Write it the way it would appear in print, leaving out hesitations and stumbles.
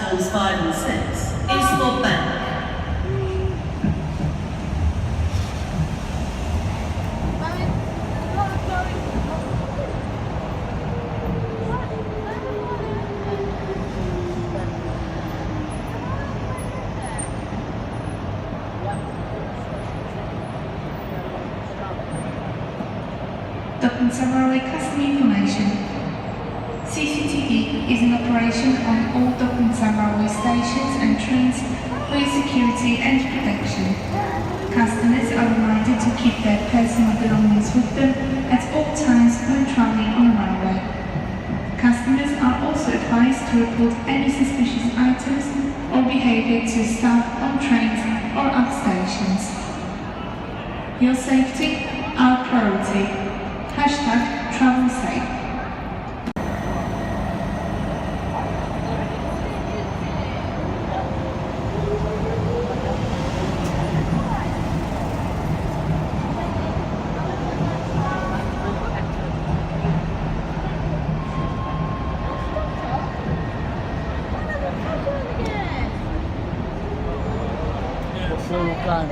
terms 5 and 6, is for bank. Document summary custom information. CCTV is in operation on all document summary stations and trains for your security and protection. Customers are reminded to keep their personal belongings with them at all times when traveling on the railway. Customers are also advised to report any suspicious items or behavior to staff on trains or at stations. Your safety, our priority. #Travel Safe. Bukan.